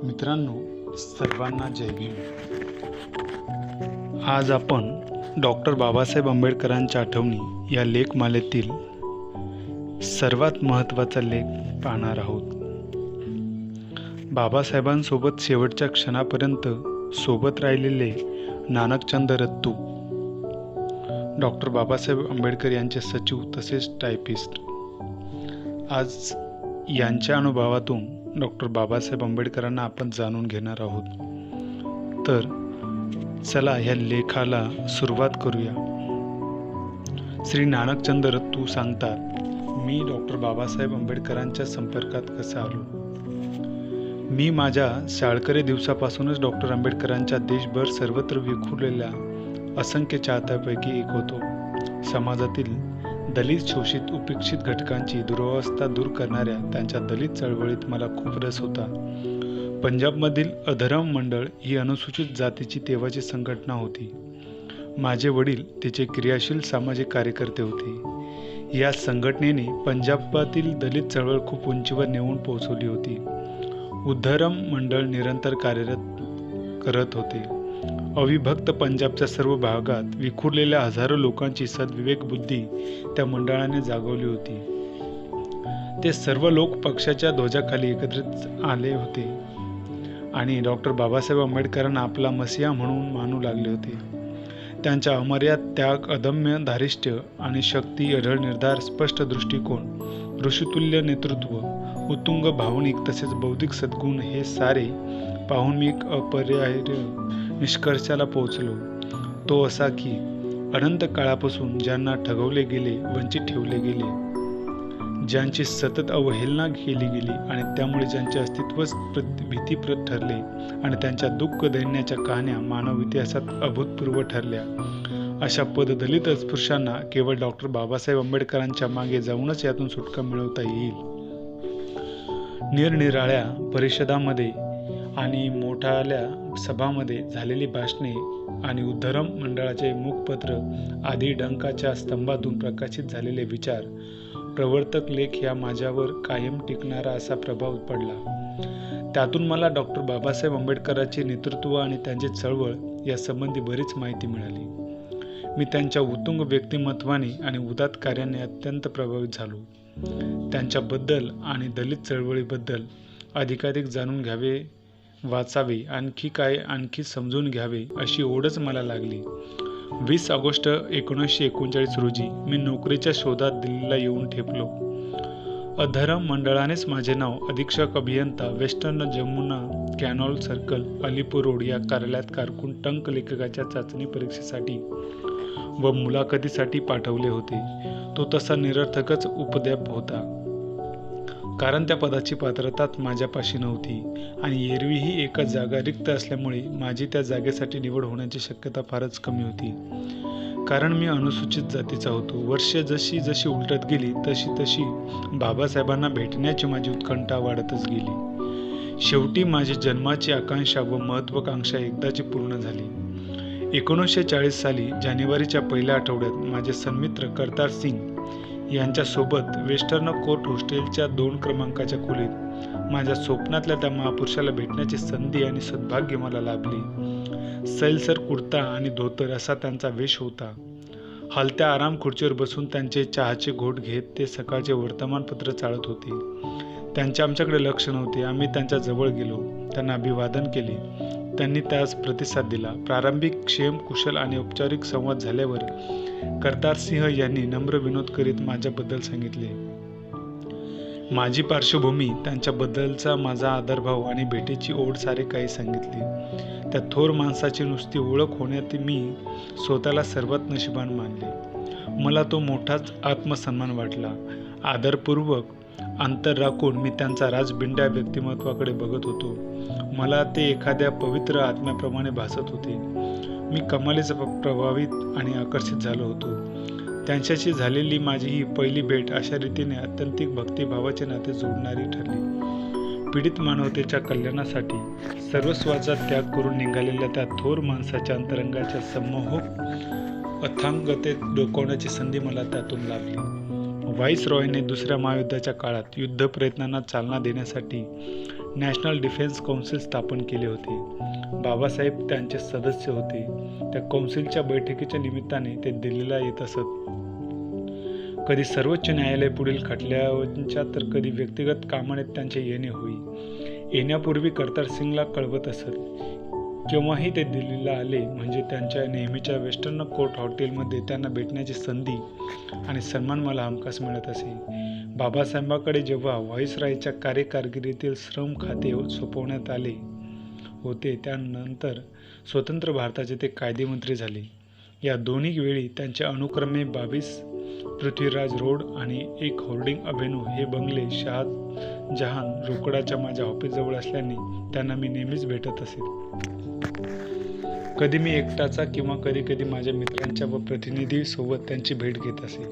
मित्रांनो, सर्वांना जय भीम. आज आपण डॉक्टर बाबासाहेब आंबेडकरांच्या आठवणी या लेखमालेतील सर्वात महत्त्वाचा लेख पाहणार आहोत. बाबासाहेबांसोबत शेवटच्या क्षणापर्यंत सोबत राहिलेले नानकचंद रत्तू, डॉक्टर बाबासाहेब आंबेडकर यांचे सचिव तसेच टायपिस्ट. आज यांच्या अनुभवातून डॉक्टर बाबासाहेब आंबेडकरांना आपण जाणून घेणार आहोत. तर चला ह्या लेखाला सुरुवात करूया. श्री नानकचंद रत्तू सांगतात, मी डॉक्टर बाबासाहेब आंबेडकरांच्या संपर्कात कसा आलो. मी माझ्या शाळकरी दिवसापासूनच डॉक्टर आंबेडकरांच्या देशभर सर्वत्र विखुरलेल्या असंख्य चाहत्यापैकी एक होतो. समाजातील दलित, शोषित, उपेक्षित घटकांची दुरवस्था दूर करणाऱ्या त्यांच्या दलित चळवळीत मला खूप रस होता. पंजाबमधील अधरम मंडळ ही अनुसूचित जातीची तेव्हाची संघटना होती. माझे वडील तिचे क्रियाशील सामाजिक कार्यकर्ते होते. या संघटनेने पंजाबातील दलित चळवळ खूप उंचीवर नेऊन पोहोचवली होती. उद्धरम मंडळ निरंतर कार्यरत करत होते. अविभक्त पंजाबच्या सर्व भागात विखुरलेल्या हजारो लोकांची सद्विवेक बुद्धी त्या मंडळाने जागवली होती. ते सर्व लोक पक्षाच्या ध्वजाखाली एकत्रित आले होते आणि डॉक्टर बाबासाहेब आंबेडकरांना आपला मसीहा म्हणून मानू लागले होते. त्यांच्या अमर्याद त्याग, अदम्य धारिष्ट्य आणि शक्ती, अढळ निर्धार, स्पष्ट दृष्टिकोन, ऋषितुल्य नेतृत्व, उत्तुंग भावनिक तसेच बौद्धिक सद्गुण हे सारे पाहून मी एक अपरिहार्य निष्कर्षाला पोहोचलो. तो असा की अनंत काळापासून ज्यांना ठगवले गेले, वंचित ठेवले गेले, ज्यांची सतत अवहेलना केली गेली आणि त्यामुळे ज्यांचे अस्तित्वच भीतीप्रद ठरले आणि त्यांच्या दुःख दैन्याच्या कहाण्या मानव इतिहासात अभूतपूर्व ठरल्या, अशा पददलित अस्पृश्यांना केवळ डॉक्टर बाबासाहेब आंबेडकरांच्या मागे जाऊनच यातून सुटका मिळवता येईल. निरनिराळ्या परिषदांमध्ये आणि मोठ्याल्या सभांमध्ये झालेली भाषणे आणि उद्धरम मंडळाचे मुखपत्र आदी डंकाच्या स्तंभातून प्रकाशित झालेले विचार, प्रवर्तक लेख या माझ्यावर कायम टिकणारा असा प्रभाव पडला. त्यातून मला डॉक्टर बाबासाहेब आंबेडकरांचे नेतृत्व आणि त्यांचे चळवळ या संबंधी बरीच माहिती मिळाली. मी त्यांच्या उत्तुंग व्यक्तिमत्वाने आणि उदात्त कार्याने अत्यंत प्रभावित झालो. त्यांच्याबद्दल आणि दलित चळवळीबद्दल अधिकाधिक जाणून घ्यावे, वाचावे, आणखी समजून घ्यावे अशी ओढच मला लागली. 20 ऑगस्ट 1939 रोजी मी नोकरीच्या शोधात दिल्लीला येऊन ठेपलो. अधरम मंडळानेच माझे नाव अधीक्षक अभियंता, western Jamuna canal circle, Alipur road या कार्यालयात कारकून टंक लेखकाच्या चाचणी परीक्षेसाठी व मुलाखतीसाठी पाठवले होते. तो तसा निरर्थकच उपद्व्याप होता, कारण त्या पदाची पात्रताच माझ्यापाशी नव्हती आणि एरवीही एकच जागा रिक्त असल्यामुळे माझी त्या जागेसाठी निवड होण्याची शक्यता फारच कमी होती, कारण मी अनुसूचित जातीचा होतो. वर्षे जशी जशी उलटत गेली तशी तशी बाबासाहेबांना भेटण्याची माझी उत्कंठा वाढतच गेली. शेवटी माझी जन्माची आकांक्षा व महत्त्वाकांक्षा एकदाची पूर्ण झाली. 1940 साली जानेवारीच्या पहिल्या आठवड्यात माझे सन्मित्र करतार सिंग यांच्यासोबत वेस्टर्न कोर्ट हॉस्टेलच्या 2 क्रमांकाच्या खोलीत माझ्या स्वप्नातल्या त्या महापुरुषाला भेटण्याची संधी आणि सद्भाग्य मला लाभली. सैलसर कुर्ता आणि धोतर असा त्यांचा वेश होता. हलत्या आराम खुर्चीवर बसून त्यांचे चहाचे घोट घेत ते सकाळचे वर्तमानपत्र चाळत होते. त्यांचे आमच्याकडे लक्ष नव्हते. आम्ही त्यांच्या जवळ गेलो, त्यांना अभिवादन केले. त्यांनी त्यास प्रतिसाद दिला. प्रारंभिक क्षेम, कुशल आणि औपचारिक संवाद झाल्यावर करतार सिंह यांनी नम्र विनोद करीत माझ्याबद्दल सांगितले. माझी पार्श्वभूमी, त्यांच्याबद्दलचा माझा आदरभाव आणि भेटीची ओढ सारे काही सांगितले. त्या थोर माणसाची नुसती ओळख होण्यात मी स्वतःला सर्वात नशिबान मानले. मला तो मोठाच आत्मसन्मान वाटला. आदरपूर्वक अंतर राखून मी त्यांचा राजबिंड्या व्यक्तिमत्वाकडे बघत होतो. मला ते एखाद्या पवित्र आत्म्याप्रमाणे भासत होते. मी कमालीच प्रभावित आणि आकर्षित झालो होतो. त्यांच्याशी झालेली माझी ही पहिली भेट अशा रीतीने अत्यंतिक भक्तिभावाचे नाते जोडणारी ठरली. पीडित मानवतेच्या कल्याणासाठी सर्वस्वाचा त्याग करून निघालेल्या त्या थोर माणसाच्या अंतरंगाच्या संमोहक अथांगतेत डोकावण्याची संधी मला त्यातून लाभली. व्हाईसरॉयने दुसऱ्या महायुद्धाच्या काळात युद्ध प्रयत्नांना चालना देण्यासाठी नॅशनल डिफेन्स कौन्सिल स्थापन केले होते. बाबासाहेब त्यांचे सदस्य होते. त्या कौन्सिलच्या बैठकीच्या निमित्ताने ते दिल्लीला येत असत. कधी सर्वोच्च न्यायालय पुढील खटल्यांच्या तर कधी व्यक्तिगत कामाने त्यांचे येणे होई. येण्यापूर्वी कर्तार सिंगला कळवत असत. केव्हाही ते दिल्लीला आले म्हणजे त्यांच्या नेहमीच्या वेस्टर्न कोर्ट हॉटेलमध्ये त्यांना भेटण्याची संधी आणि सन्मान मला हमखास मिळत असे. बाबासाहेबांकडे जेव्हा व्हाईसरायच्या कार्यकारगिरीतील श्रम खाते सोपवण्यात आले होते, त्यानंतर स्वतंत्र भारताचे ते कायदेमंत्री झाले. या दोन्ही वेळी त्यांच्या अनुक्रमे 22 पृथ्वीराज रोड आणि 1 होर्डिंग अव्हेन्यू हे बंगले शहाजहान रोकडाच्या माझ्या ऑफिसजवळ असल्याने त्यांना मी नेहमीच भेटत असे. कधी मी एकटाचा किंवा कधी कधी माझ्या मित्रांच्या व प्रतिनिधीसोबत त्यांची भेट घेत असे.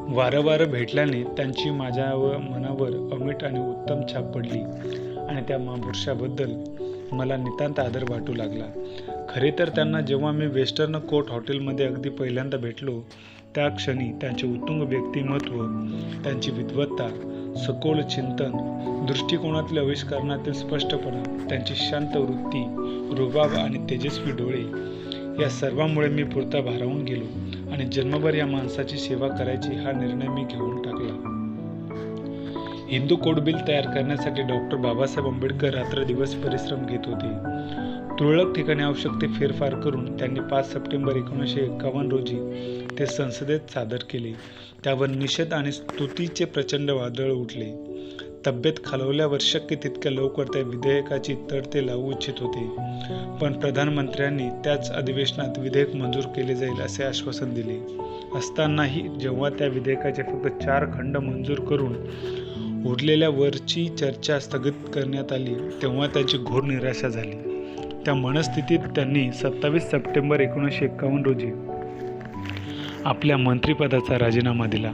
वारंवार भेटल्याने त्यांची माझ्या मनावर अमिट आणि उत्तम छाप पडली आणि त्या महापुरुषाबद्दल मला नितांत आदर वाटू लागला. खरे तर त्यांना जेव्हा मी वेस्टर्न कोर्ट हॉटेलमध्ये अगदी पहिल्यांदा भेटलो त्या क्षणी त्यांचे उत्तुंग व्यक्तिमत्व, त्यांची विद्वत्ता, सखोल चिंतन, दृष्टिकोनातील आविष्कारणातील स्पष्टपणा, त्यांची शांत वृत्ती, रुबाब आणि तेजस्वी डोळे या सर्वांमुळे मी पुरता भारावून गेलो आणि जन्मभर या माणसाची सेवा करायची हा निर्णय मी घेऊन टाकला. हिंदू कोड बिल तयार करण्यासाठी डॉक्टर बाबासाहेब आंबेडकर रात्रदिवस परिश्रम घेत होते. तुरळक ठिकाणी आवश्यक ते फेरफार करून त्यांनी 5 सप्टेंबर 1951 रोजी ते संसदेत सादर केले. त्यावर निषेध आणि स्तुतीचे प्रचंड वादळ उठले. तब्येत खालवल्यावर शक्य तितक्या लवकर त्या विधेयकाची तड ते लावू इच्छित होते, पण प्रधानमंत्र्यांनी त्याच अधिवेशनात विधेयक मंजूर केले जाईल असे आश्वासन दिले असतानाही जेव्हा त्या विधेयकाचे फक्त 4 खंड मंजूर करून उरलेल्या वरची चर्चा स्थगित करण्यात आली, तेव्हा त्यांची घोर निराशा झाली. त्या मनस्थितीत त्यांनी 27 सप्टेंबर 1951 रोजी आपल्या मंत्रिपदाचा राजीनामा दिला.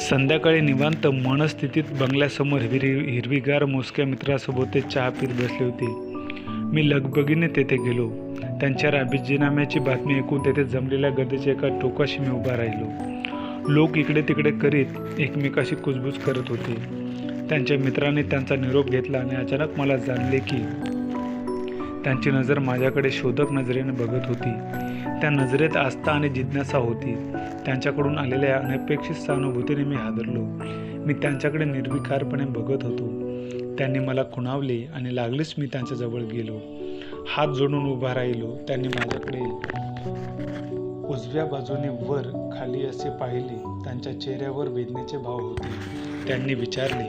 संध्याकाळी निवांत मनस्थितीत बंगल्यासमोर हिरवीगार मोजक्या मित्रासोबत ते चहा पीत बसले होते. मी लगबगीने तेथे गेलो. त्यांच्या राजीनाम्याची बातमी ऐकून तेथे जमलेल्या गर्दीच्या एका टोकाशी मी उभा राहिलो. लोक इकडे तिकडे करीत एकमेकाशी कुजबूज करत होते. त्यांच्या मित्राने त्यांचा निरोप घेतला आणि अचानक मला जाणले की त्यांची नजर माझ्याकडे शोधक नजरेने बघत होती. त्या नजरेत आस्था आणि जिज्ञासा होती. त्यांच्याकडून आलेल्या अनपेक्षित सहानुभूतीने मी हादरलो. मी त्यांच्याकडे निर्विकारपणे बघत होतो. त्यांनी मला खुणावले आणि लागलीच मी त्यांच्याजवळ गेलो. हात जोडून उभा राहिलो. त्यांनी माझ्याकडे उजव्या बाजूने वर खाली असे पाहिले. त्यांच्या चेहऱ्यावर वेदनेचे भाव होते. त्यांनी विचारले,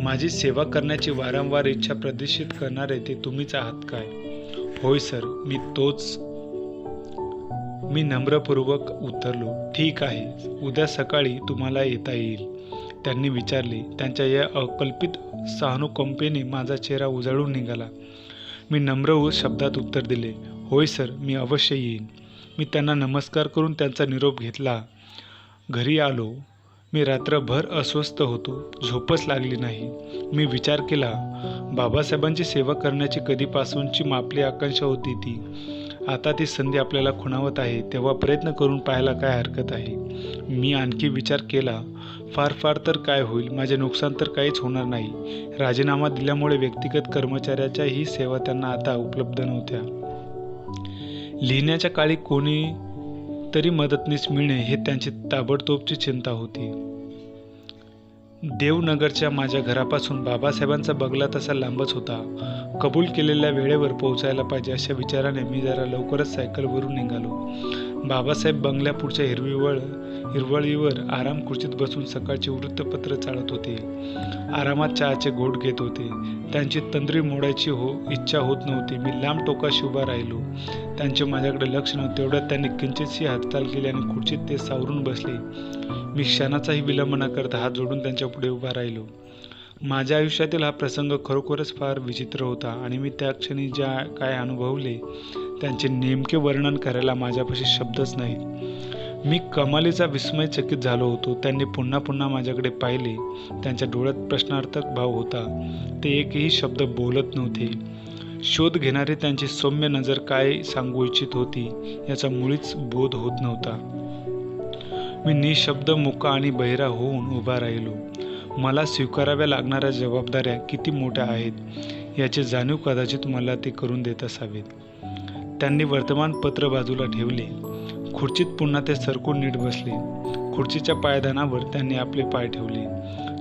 माझी सेवा करण्याची वारंवार इच्छा प्रदर्शित करणारे ते तुम्हीच आहात काय? होय सर, मी तोच. मी नम्रपूर्वक उत्तरलो. ठीक आहे, उद्या सकाळी तुम्हाला येता येईल. त्यांनी विचारले. त्यांच्या या अकल्पित सहानुकंपेने माझा चेहरा उजळून निघाला. मी नम्र शब्दात उत्तर दिले, होय सर, मी अवश्य येईन. मी त्यांना नमस्कार करून त्यांचा निरोप घेतला. घरी आलो. मी रात्रभर अस्वस्थ होतो. झोपच लागली नाही. मी विचार केला, बाबासाहेबांची सेवा करण्याची कधीपासूनची आपली आकांक्षा होती ती. आता ती संधी आपल्याला खुणावत आहे, तेव्हा प्रयत्न करून पाहायला काय हरकत आहे. मी आणखी विचार केला, फार तर काय होईल, माझे नुकसान तर काहीच होणार नाही. राजीनामा दिल्यामुळे व्यक्तिगत कर्मचाऱ्याच्या ही सेवा त्यांना आता उपलब्ध नव्हत्या. लिहिण्याच्या काळी कोणी तरी मदतनीस मिळणे हे त्यांची ताबडतोबची चिंता होती. देवनगरच्या माझ्या घरापासून बाबासाहेबांचा बंगला तसा लांबच होता. कबूल केलेल्या वेळेवर पोहोचायला पाहिजे अशा विचाराने मी जरा लवकरच सायकलवरून निघालो. बाबासाहेब बंगल्या पुढच्या हिरवळीवर आराम खुर्चीत बसून सकाळचे वृत्तपत्र चाळत होते. आरामात चहाचे घोट घेत होते. त्यांची तंद्री मोडायची इच्छा होत नव्हती. मी लांब टोकाशी उभा राहिलो. त्यांचे माझ्याकडे लक्ष नव्हते. तेवढ्यात त्यांनी किंचितशी हालचाल केली आणि खुर्चीत ते सावरून बसले. मी क्षणाचाही विलंब न करता हात जोडून त्यांच्या पुढे उभा राहिलो. माझ्या आयुष्यातील हा प्रसंग खरोखरच फार विचित्र होता आणि मी त्या क्षणी ज्या काय अनुभवले त्यांचे नेमके वर्णन करायला माझ्यापाशी शब्दच नाहीत. मी कमालीचा विस्मयचकित झालो होतो. त्यांनी पुन्हा पुन्हा माझ्याकडे पाहिले. त्यांच्या डोळ्यात प्रश्नार्थक भाव होता. ते एकही शब्द बोलत नव्हते. शोध घेणारी त्यांची सौम्य नजर काय सांगू इच्छित होती याचा मुळीच बोध होत नव्हता. मी निशब्द, मुका आणि बहिरा होऊन उभा राहिलो. मला स्वीकाराव्या लागणाऱ्या जबाबदाऱ्या किती मोठ्या आहेत याची जाणीव कदाचित मला ते करून देत असावेत. त्यांनी वर्तमानपत्र बाजूला ठेवले. खुर्चीत पुन्हा ते सरकून नीट बसले. खुर्चीच्या पायदानावर त्यांनी आपले पाय ठेवले.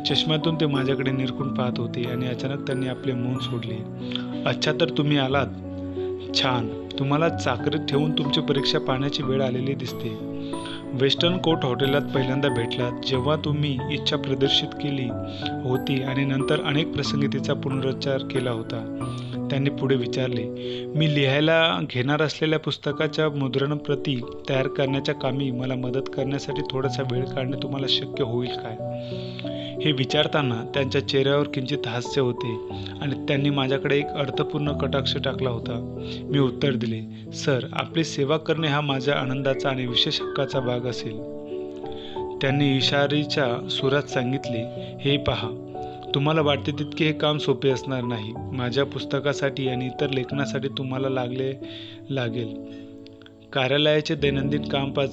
चष्म्यातून ते माझ्याकडे निरखून पाहत होते आणि अचानक त्यांनी आपले मौन सोडले. अच्छा, तर तुम्ही आलात. छान. तुम्हाला चाकरीत ठेवून तुमची परीक्षा पाहण्याची वेळ आलेली दिसते. वेस्टर्न कोर्ट हॉटेलात पहिल्यांदा भेटलात जेव्हा तुम्ही इच्छा प्रदर्शित केली होती आणि नंतर अनेक प्रसंगी तिचा पुनरुच्चार केला होता. त्यांनी पुढे विचारले, मी लिहायला घेणार असलेल्या पुस्तकाच्या मुद्रणप्रती तयार करण्याच्या कामी मला मदत करण्यासाठी थोडासा वेळ काढणे तुम्हाला शक्य होईल काय? हे विचारताना त्यांच्या चेहऱ्यावर किंचित हास्य होते आणि त्यांनी माझ्याकडे एक अर्थपूर्ण कटाक्ष टाकला होता. मी उत्तर दिले, सर, आपली सेवा करणे हा माझ्या आनंदाचा आणि विशेष हक्काचा भाग असेल. त्यांनी इशारीच्या सुरात सांगितले, हे पहा, तुम्हाला वाटते तितके हे काम सोपे असणार नाही. माझ्या पुस्तकासाठी आणि इतर लेखनासाठी तुम्हाला लागेल कार्यालयाचे दैनंदिन कामकाज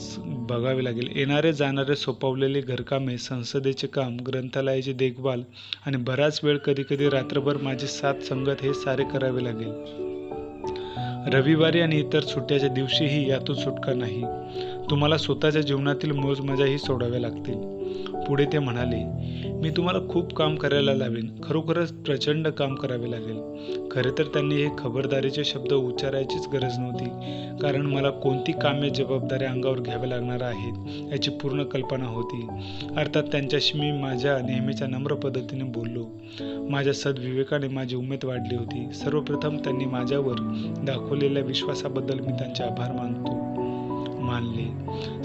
बघावे लागेल. येणारे जाणारे सोपवलेले घरकामे, संसदेचे काम, ग्रंथालयाची देखभाल आणि बराच वेळ, कधीकधी रात्रभर माझे साथ संगत हे सारे करावे लागेल. रविवारी आणि इतर सुट्ट्याच्या दिवशीही यातून सुटका नाही. तुम्हाला स्वतःच्या जीवनातील मौज मजाही सोडाव्या लागतील. पुढे ते म्हणाले, मी तुम्हाला खूप काम करायला लावेन. खरोखरच प्रचंड काम करावे लागेल. खरे तर त्यांनी हे खबरदारीचे शब्द उच्चारायचीच गरज नव्हती, कारण मला कोणती कामे, जबाबदाऱ्या अंगावर घ्याव्या लागणार आहेत याची पूर्ण कल्पना होती. अर्थात त्यांच्याशी मी माझ्या नेहमीच्या नम्र पद्धतीने बोललो. माझ्या सद्विवेकाने माझी उमेद वाढली होती. सर्वप्रथम त्यांनी माझ्यावर दाखवलेल्या विश्वासाबद्दल मी त्यांचे आभार मानले.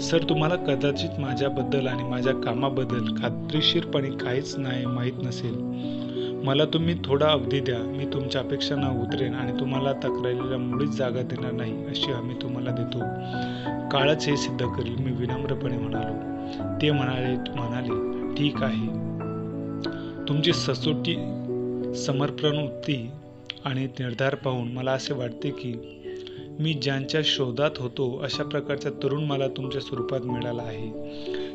सर, तुम्हाला कदाचित माझ्याबद्दल आणि माझ्या कामाबद्दल खात्रीशीरपणे काहीच नाही माहीत नसेल. मला तुम्ही थोडा अवधी द्या. मी तुमच्या अपेक्षांना उतरेन आणि तुम्हाला तक्रारीला मुळीच जागा देणार नाही अशी हमी तुम्हाला देतो. काळच हे सिद्ध करेल, मी विनम्रपणे म्हणालो. ते म्हणाले, ठीक आहे. तुमची सचोटी, समर्पणवृत्ती आणि निर्धार पाहून मला असे वाटते की मी ज्यांच्या शोधात होतो अशा प्रकारचा तरुण मला तुमच्या स्वरूपात मिळाला आहे.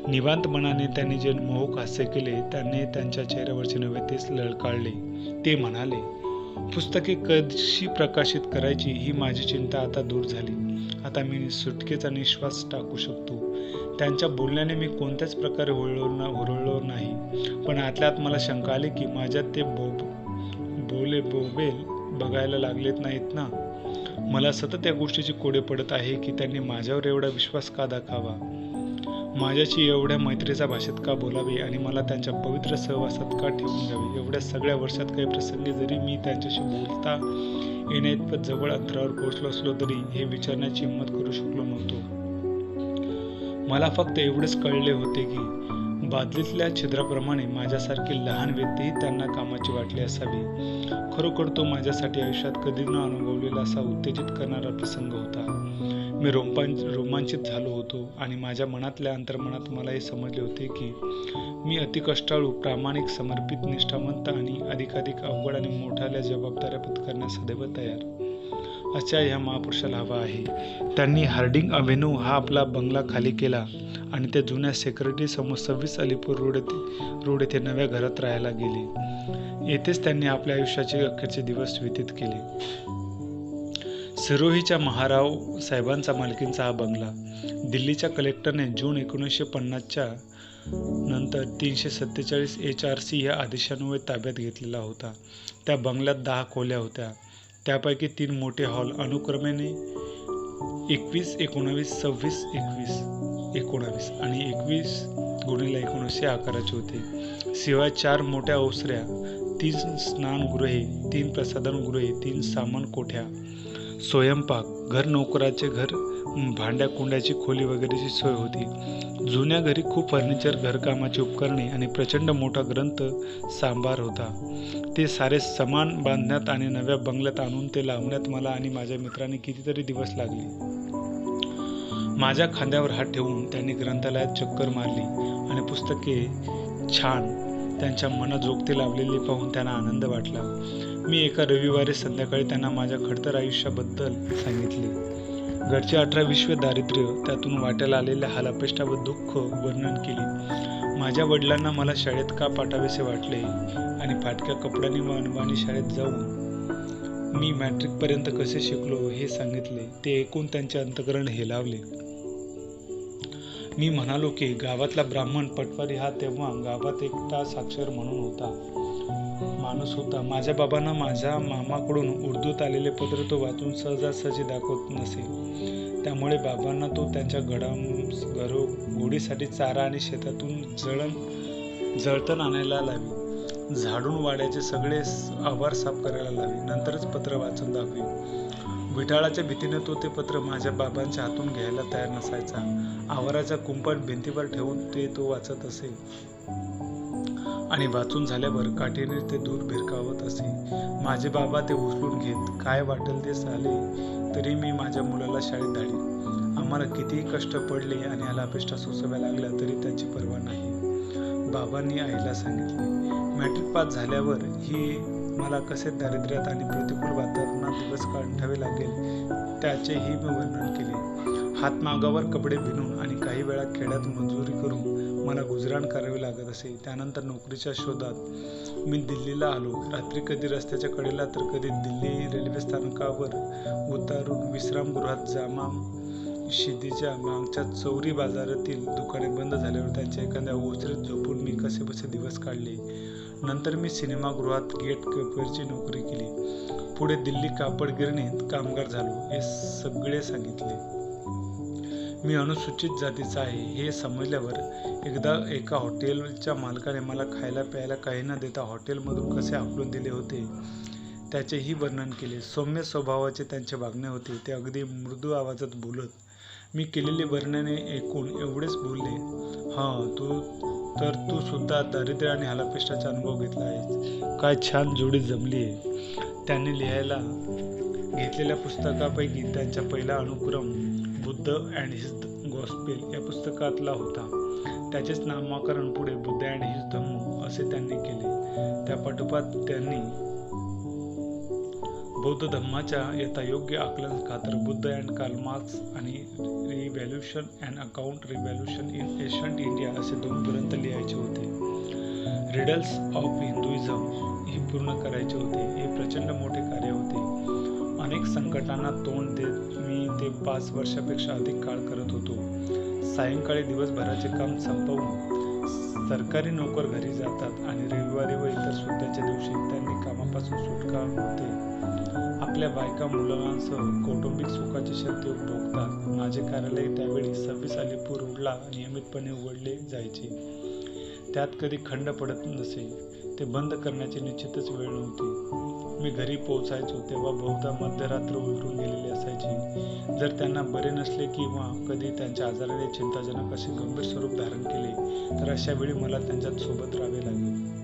निवांत मनाने त्यांनी जे मोहक हास्य केले त्याने त्यांच्या चेहऱ्यावरचे नवे तेच लळकाळले. ते म्हणाले, पुस्तके कशी प्रकाशित करायची ही माझी चिंता आता दूर झाली. आता मी सुटकेचा निश्वास टाकू शकतो. त्यांच्या बोलण्याने मी कोणत्याच प्रकारे हुरळलो नाही, पण आतल्यात मला शंका आली की माझ्यात ते बोबेल बघायला लागलेत नाहीत ना. मला सतत या गोष्टीची कोडे पडत आहे की त्यांनी माझ्यावर एवढा विश्वास का दाखावा, माझ्याशी एवढ्या मैत्रीच्या भाषेत का बोलावे आणि मला त्यांच्या पवित्र सहवासात का ठेवून द्यावे. एवढ्या सगळ्या वर्षात काही प्रसंगी जरी मी त्यांच्याशी बोलता येण्याइतपत जवळ अंतरावर पोहोचलो असलो तरी हे विचारण्याची हिंमत करू शकलो नव्हतो. मला फक्त एवढेच कळले होते की बादलीतल्या छिद्राप्रमाणे माझ्यासारखी लहान व्यक्तीही त्यांना कामाची वाटली असावी. खरोखर तो माझ्यासाठी आयुष्यात कधी न अनुभवलेला असा उत्तेजित करणारा प्रसंग होता. मी रोमांचित झालो होतो आणि माझ्या मनातल्या अंतर्मनात मला हे समजले होते की मी अतिकष्टाळू, प्रामाणिक, समर्पित, निष्ठावंत आणि अधिकाधिक अवघड आणि मोठ्याल्या जबाबदाऱ्या पत्करण्यास सदैव तयार अशा ह्या महापुरुषाला हवा आहे. त्यांनी हार्डिंग अव्हेन्यू हा आपला बंगला खाली केला आणि त्या जुन्या सेक्रेटरी समोर 26 अलीपूर रोड येथे नव्या घरात राहायला गेले. येथेच त्यांनी आपल्या आयुष्याचे अखेरचे दिवस व्यतीत केले. सिरोहीच्या महाराव साहेबांचा मालकींचा हा बंगला दिल्लीच्या कलेक्टरने जून 1950च्या नंतर 347 HRC या आदेशान्वये ताब्यात घेतलेला होता. त्या बंगल्यात 10 खोल्या होत्या. त्यापैकी 3 मोठे हॉल अनुक्रमे 21, 19, 26, 19 आणि 21x19 या आकाराचे होते. शिवाय 4 मोठ्या ओसऱ्या, 3 स्नानगृहे, 3 प्रसाधनगृहे, 3 सामान कोठ्या, स्वयंपाक घर, नोकराचे घर, भांड्या कुंड्याची खोली वगैरेची सोय होती. जुन्या घरी खूप फर्निचर, घरकामाची उपकरणे आणि प्रचंड मोठा ग्रंथ सांभार होता. ते सारे समान बांधण्यात आणि नव्या बंगल्यात आणून ते लावण्यात मला आणि माझ्या मित्रांनी कितीतरी दिवस लागले. माझ्या खांद्यावर हात ठेवून त्यांनी ग्रंथालयात चक्कर मारली आणि पुस्तके छान, त्यांच्या मनोजोगते लावलेली पाहून त्यांना आनंद वाटला. मी एका रविवारी संध्याकाळी त्यांना माझ्या खडतर आयुष्याबद्दल सांगितले. घरचे 18-20 दारिद्र्य, त्यातून वाट्याला आलेल्या हालापेष्टा व दुःख वर्णन केली. माझ्या वडिलांना मला शाळेत का पाठवावेसे वाटले आणि फाटक्या कपड्यांनी व अनवाणी शाळेत जाऊन मी मॅट्रिकपर्यंत कसे शिकलो हे सांगितले ते ऐकून त्यांचे अंतःकरण हेलावले. मी म्हणालो की गावातला ब्राह्मण पटवारी हा तेव्हा गावात एकटा साक्षर माणूस होता. माझ्या बाबांना माझ्या मामाकडून उर्दूत आलेले पत्र तो वाचून सहजासहजी दाखवत नसे. त्यामुळे बाबांना तो त्यांच्या घोडीसाठी चारा आणि शेतातून जळतण आणायला लावी, झाडून वाड्याचे सगळे आवार साफ करायला लावी, नंतरच पत्र वाचून दाखवी. विटाळाच्या भीतीने तो ते पत्र माझ्या बाबांच्या हातून घ्यायला तयार नसायचा. आवाराच्या कुंपण भिंतीवर ठेवून तो वाचत असे आणि वाचून झाल्यावर काठीने ते दूर भिरकावत असे. माझे बाबा ते उचलून घेत, काय वाटेल ते झाले तरी मी माझ्या मुलाला शाळेत धाडले. आम्हाला कितीही कष्ट पडले आणि अलापेष्टा सोसाव्या लागल्या तरी त्याची पर्वा नाही. बाबांनी आईला सांगितले. मॅट्रिक पास झाल्यावर ही मला कसे दारिद्र्यात आणि प्रतिकूल वातावरणात दिवस काढावे लागेल त्याचेही मी वर्णन केले. हातमागावर कपडे विणून आणि काही वेळा खेड्यात मजुरी करून मला गुजराण करावे लागत असे. त्यानंतर नोकरीच्या शोधात मी दिल्लीला आलो. रात्री कधी रस्त्याच्या कडेला तर कधी दिल्ली रेल्वे स्थानकावर उतारून विश्रामगृहात जामा शिदीच्या मागच्या चौरी बाजारातील दुकाने बंद झाल्यावर त्यांच्या एखाद्या ओसरीत झोपून मी कसेबसे दिवस काढले. नंतर मी सिनेमागृहात गेट कीपरची नोकरी केली. पुढे दिल्ली कापड गिरणीत कामगार झालो. हे सगळे सांगितले. मी अनुसूचित जातीचा आहे हे समजल्यावर एकदा एका हॉटेलच्या मालकाने मला खायला प्यायला काही न देता हॉटेलमधून कसे हाकलून दिले होते त्याचेही वर्णन केले. सौम्य स्वभावाचे त्यांचे वागणे होते. ते अगदी मृदू आवाजात बोलत. मी केलेली वर्णने ऐकून एवढेच बोलले, तू सुद्धा दारिद्र्य आणि हालापेष्टाचा अनुभव घेतला आहेस. काय छान जोडी जमली आहे. त्यांनी लिहायला घेतलेल्या पुस्तकापैकी त्यांचा पहिला अनुक्रम बुद्ध अँड हिज गॉस्पेल या पुस्तकातला होता. त्याचेच नामकरण पुढे बुद्ध अँड हिज धम्म असे त्यांनी केले. त्या पाठोपाठ त्यांनी बौद्ध धम्माच्या यथायोग्य आकलन खातर बुद्ध अँड कार्ल मार्क्स आणि revolution and account revolution in ancient India असे 2 ग्रंथ लिहायचे होते. रिडल्स ऑफ हिंदुइझम ही पूर्ण करायचे होते. हे प्रचंड मोठे कार्य होते. अनेक संकटांना तोंड देत मी ते 5 वर्षापेक्षा अधिक काळ करत होतो. सायंकाळी दिवसभराचे काम संपवून सरकारी नोकर घरी जातात आणि रविवारी व इतर सुट्ट्याच्या दिवशी त्यांनी कामापासून सुटका होते. आपल्या बायका मुलांसह कौटुंबिक सुखाचे शर्ती भोगतात. माझे कार्यालय त्यावेळी 26 अलीपूर रोडला नियमितपणे उघडले जायचे. त्यात कधी खंड पडत नसे. ते बंद करण्याची निश्चितच वेळ नव्हती. मी घरी पोहोचायचो तेव्हा बहुधा मध्यरात्र उलटून गेलेली असायची. जर त्यांना बरे नसले किंवा कधी त्यांच्या आजाराने चिंताजनक असे गंभीर स्वरूप धारण केले तर अशा वेळी मला त्यांच्या सोबत राहावे लागे.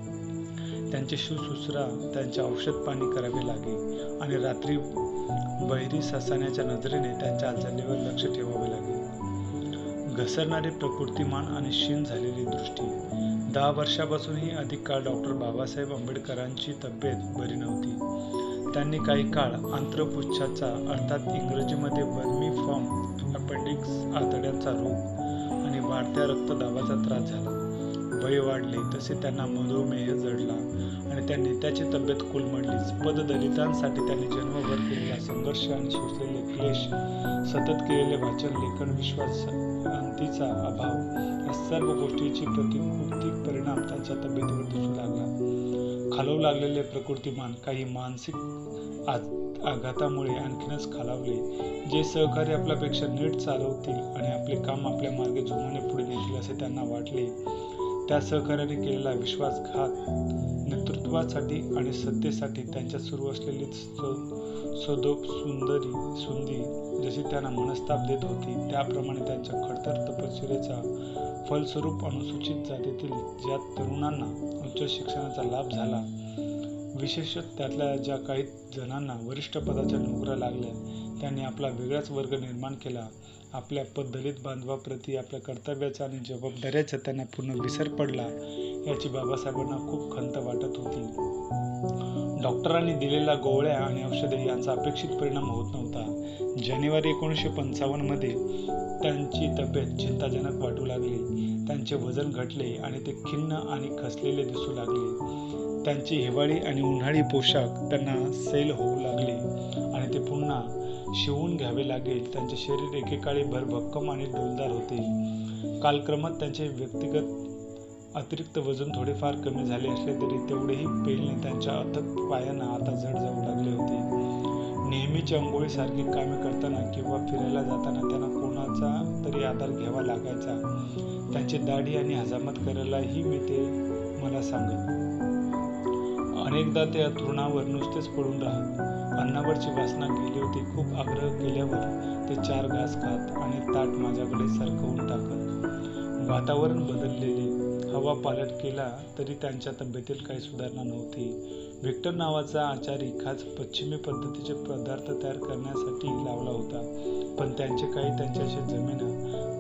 त्यांचे शुश्रूषा, त्यांचे औषध पाणी करावे लागे आणि रात्री बहिरी ससाण्याच्या नजरेने त्यांच्या हालचालीवर लक्ष ठेवावे लागे. घसरणारे प्रकृतिमान आणि क्षीण झालेली दृष्टी. 10 वर्षापासूनही अधिक काळ डॉक्टर बाबासाहेब आंबेडकरांची तब्येत बरी नव्हती. त्यांनी काही काळ आंत्रपुच्छाचा अर्थात इंग्रजीमध्ये वर्मीफॉर्म अपेंडिक्स आतड्यांचा रोग आणि वाढत्या रक्तदाबाचा त्रास झाला. वय वाढले तसे त्यांना मधुमेह जडला आणि त्या नेत्याची तब्येत कोलमडलीच. पददलितांसाठी त्यांनी जन्मभर केलेला संघर्ष आणि सोसलेले क्लेश, सतत केलेले वाचन, लेखन, विश्रांतीचा अभाव या सर्व गोष्टींची प्रतिकूल परिणाम त्यांच्या तब्येतीवर दिसू लागला. खालवू लागलेले प्रकृतिमान काही मानसिक आघातामुळे आणखीनच खालावले. जे सहकारी आपल्यापेक्षा नीट चालवतील आणि आपले काम आपल्या मार्गे जोमाने पुढे नेतील असे त्यांना वाटले त्या सहकार्याने केलेला विश्वासघात नेतृत्वासाठी आणि सत्तेसाठी त्यांच्या सुरू असलेली सदोप सुंदी जशी त्यांना मनस्ताप देत होती त्याप्रमाणे त्यांच्या खडतर तपश्चर्येचा फलस्वरूप अनुसूचित जातीतील ज्या तरुणांना उच्च शिक्षणाचा लाभ झाला, विशेषतः त्यातल्या ज्या काही जणांना वरिष्ठ पदाच्या नोकऱ्या लागल्या, त्यांनी आपला वेगळाच वर्ग निर्माण केला. आपल्या दलित बांधवाप्रती आपल्या कर्तव्याचा आणि जबाबदाऱ्याचा त्यांना पूर्ण विसर पडला याची बाबासाहेबांना खूप खंत वाटत होती. डॉक्टरांनी दिलेल्या गोळ्या आणि औषधे यांचा अपेक्षित परिणाम होत नव्हता. जानेवारी 1955 मध्ये त्यांची तब्येत चिंताजनक वाटू लागली. त्यांचे वजन घटले आणि ते खिन्न आणि खचलेले दिसू लागले. त्यांचे हिवाळी आणि उन्हाळी पोशाख त्यांना सैल होऊ लागले आणि ते पुन्हा शिवून घ्यावे लागेल. त्यांचे शरीर एकेकाळी भरभक्कम आणि डौलदार होते. कालक्रमात त्यांचे व्यक्तिगत अतिरिक्त वजन थोडेफार कमी झाले असले तरी तेवढेही पेलणे त्यांच्या अथक पायांना आता जड जाऊ लागले होते. नेहमीची अंघोळीसारखी कामे करताना किंवा फिरायला जाताना त्यांना कोणाचा तरी आधार घ्यावा लागायचा. त्यांची दाढी आणि हजामत करायलाही मी ते मला सांगत. अनेकदा ते अंथरुणावर नुसतेच पडून राहत. अन्नावरची वासना गेली होती. खूप आग्रह केल्यावर ते 4 घास खात आणि ताट माझ्याकडे सरकवून टाकत. वातावरण बदललेले, हवा पालट केला तरी त्यांच्या तब्येतीत काही सुधारणा नव्हती. व्हिक्टर नावाचा आचारी खास पश्चिमी पद्धतीचे पदार्थ तयार करण्यासाठी लावला होता, पण त्यांचे काही त्यांच्याशी जमेना,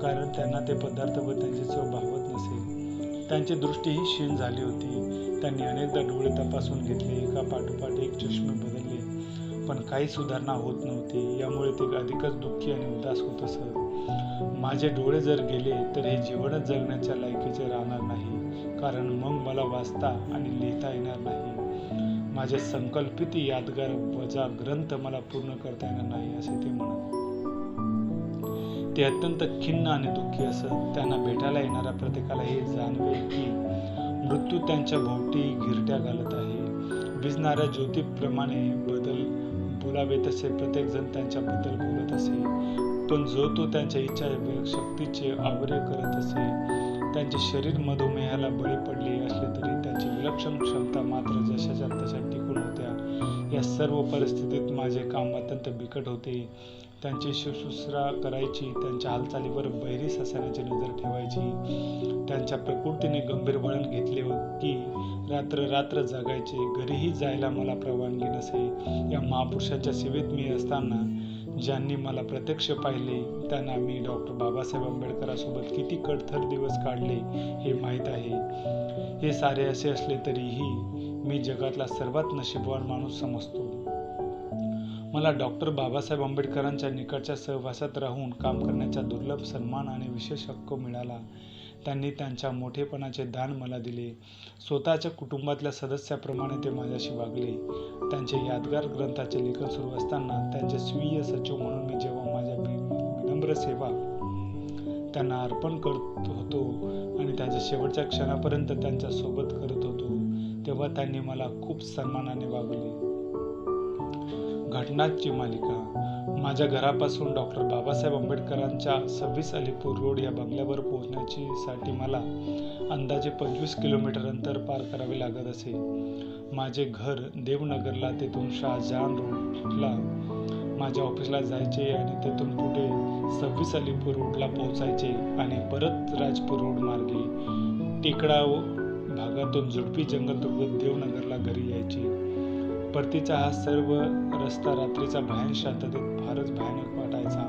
कारण त्यांना ते पदार्थ व त्यांची चव भावत नसे. त्यांची दृष्टीही क्षीण झाली होती. त्यांनी अनेकदा डोळे तपासून घेतले, एका पाठोपाठ एक चष्मे बदलले, पण काही सुधारणा होत नव्हती. यामुळे ते अधिकच दुःखी आणि उदास होत असत. माझे डोळे जर गेले तर हे जीवनच जगण्याच्या लायकीचे राहणार नाही, कारण मग मला वाचता आणि लिहिता येणार नाही. माझे संकल्पित यादगार वजा ग्रंथ मला पूर्ण करता येणार नाही, असे ते म्हणत. ते अत्यंत खिन्न आणि दुःखी असत. त्यांना भेटायला येणाऱ्या प्रत्येकाला हे जाणवे की मृत्यू त्यांच्या भोवती घिरट्या घालत आहे. विझणाऱ्या ज्योतीप्रमाणे बोलावे तसे प्रत्येक जण त्यांच्याबद्दल बोलत असे, पण जो तो त्यांच्या इच्छा शक्तीचे आवर्य करत असे. त्यांचे शरीर मधुमेहाला बळी पडले असले तरी त्यांची विलक्षण क्षमता मात्र जशाच्या तशा टिकून होत्या. या सर्व परिस्थितीत माझे काम अत्यंत बिकट होते. त्यांची शुश्रूषा करायची, त्यांच्या हालचालीवर बहिरी ससाण्याची नजर ठेवायची. त्यांच्या प्रकृतीने गंभीर वळण घेतले की रात्र जागायचे. घरीही जायला मला परवानगी नसे. या महापुरुषाच्या सेवेत मी असताना ज्यांनी मला प्रत्यक्ष पाहिले त्यांना मी डॉक्टर बाबासाहेब आंबेडकरांसोबत किती कटथर दिवस काढले हे माहीत आहे. हे सारे असे असले तरीही मी जगातला सर्वात नशीबवान माणूस समजतो. मला डॉक्टर बाबासाहेब आंबेडकरांच्या निकटच्या सहवासात राहून काम करण्याचा दुर्लभ सन्मान आणि विशेष हक्क मिळाला. त्यांनी त्यांच्या मोठेपणाचे दान मला दिले. स्वतःच्या कुटुंबातल्या सदस्याप्रमाणे ते माझ्याशी वागले. त्यांचे यादगार ग्रंथाचे लेखन सुरू असताना त्यांचे स्वीय सचिव म्हणून मी जेव्हा माझ्या विनम्र सेवा त्यांना अर्पण करत होतो आणि त्यांच्या शेवटच्या क्षणापर्यंत त्यांच्या सोबत करत होतो, तेव्हा त्यांनी मला खूप सन्मानाने वागवले. घटनांची मालिका. माझ्या घरापासून डॉक्टर बाबासाहेब आंबेडकरांच्या 26 अलीपूर रोड या बंगल्यावर पोहोचण्यासाठी मला अंदाजे 25 किलोमीटर अंतर पार करावे लागत असे. माझे घर देवनगरला, तेथून शाहजहान रोडला माझ्या ऑफिसला जायचे आणि तेथून पुढे 26 अलीपूर रोडला पोहोचायचे आणि परत राजपूर रोड मार्गे टेकडाव भागातून झुडपी जंगल तुडवत देवनगरला घरी यायचे. परतीचा हा सर्व रस्ता रात्रीचा भयान शांततेत फारच भयानक वाटायचा.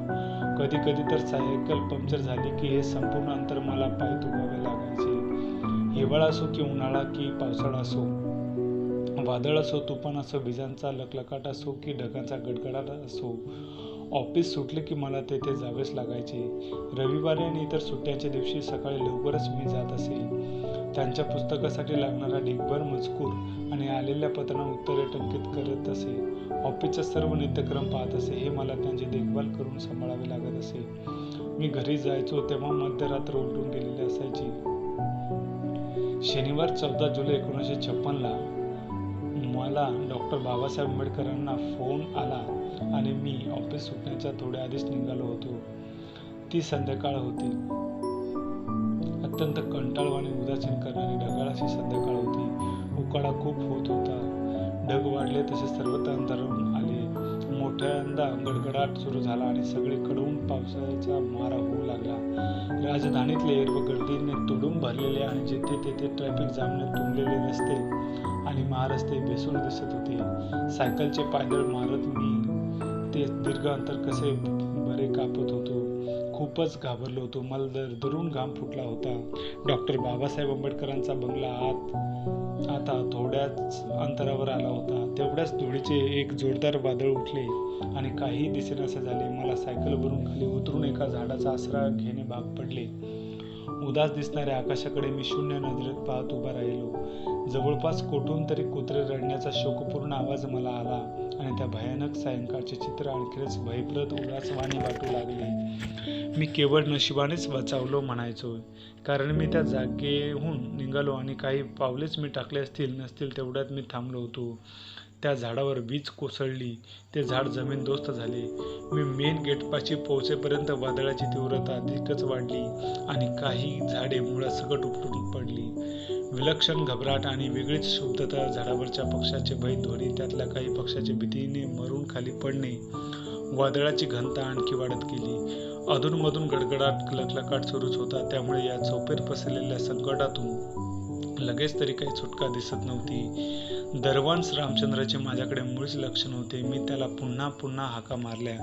कधी कधी तर सायकल पंक्चर झाली की हे संपूर्ण अंतर मला पाय तुडवावे लागायचे. हिवाळा असो की उन्हाळा की पावसाळा असो, वादळ असो, तुफान असो, विजांचा लखलखाट असो की ढगांचा गडगडाट असो, ऑफिस सुटले की मला तेथे जावेच लागायचे. रविवारी आणि इतर सुट्ट्यांच्या दिवशी सकाळी लवकरच मी जात असे. त्यांच्या पुस्तकासाठी लागणारा ढिगभर मजकूर आणि आलेल्या पत्रांना उत्तरे टंकित करत असे. ऑफिसचा सर्व नित्यक्रम पाहत असे. हे मला त्यांची देखभाल करून सांभाळावे लागत असे. मी घरी जायचो तेव्हा मध्यरात्र उलटून गेलेली असायची. शनिवार 14 जुलै 1956ला मला डॉक्टर बाबासाहेब आंबेडकरांना फोन आला आणि मी ऑफिस सुटण्याच्या थोड्या आधीच निघालो होतो. ती संध्याकाळ होती. अत्यंत कंटाळवाणी आणि उदासीन करणारी ढगाळाशी संध्याकाळ होती. उकाडा खूप होत होता. ढग वाढले तसे सर्वत्र अंधारून आले. मोठ्यांदा गडगडाट सुरू झाला आणि सगळीकडून पावसाचा मारा होऊ लागला. राजधानीतले एरव गर्दीने तुडूंब भरलेले आणि जिथे तेथे ट्रॅफिक जामने तुंबलेले रस्ते आणि महारस्ते भेसून दिसत होते. सायकलचे पायदळ मारत मी ते दीर्घ अंतर कसे बरे कापत होतो. खूपच घाबरलो होतो. मला दरदरून घाम फुटला होता. डॉक्टर बाबासाहेब आंबेडकरांचा बंगला आता थोड्याच अंतरावर आला होता. तेवढ्याच धुळीचे एक जोरदार वादळ उठले आणि काही दिसेनासे झाले. मला सायकलवरून खाली उतरून एका झाडाचा आसरा घेणे भाग पडले. उदास दिसणाऱ्या आकाशाकडे मी शून्य नजरेत पाहत उभा राहिलो. जवळपास कोठून तरी कुत्रे रडण्याचा शोकपूर्ण आवाज मला आला आणि त्या भयानक सायंकाळचे चित्र आणखीनच भयप्रद उदासवाणी वाटू लागले. मी केवळ नशिबानेच वाचवलो म्हणायचो, कारण मी त्या जागेहून निघालो आणि काही पावलेच मी टाकले नसतील तेवढ्यात मी थांबलो होतो. त्या झाडावर वीज कोसळली. ते झाड जमीनदोस्त झाले. मी मेन गेटपाशी पोहोचेपर्यंत वादळाची तीव्रता अधिकच वाढली आणि काही झाडे मुळासकट उपटून पडली. विलक्षण घबराट आणि वेगळीच शुद्धता. झाडावरच्या पक्ष्याचे भय ध्वनी, त्यातल्या काही पक्ष्याच्या भीतीने मरून खाली पडणे. वादळाची घनता आणखी वाढत गेली. अधूनमधून गडगडाट लखलखाट सुरूच होता. त्यामुळे या चौफेर पसरलेल्या संकटातून लगेच तरी काही सुटका दिसत नव्हती. दरवान रामचंद्राचे माझ्याकडे मुळीच लक्ष नव्हते. मी त्याला पुन्हा पुन्हा हाका मारल्या.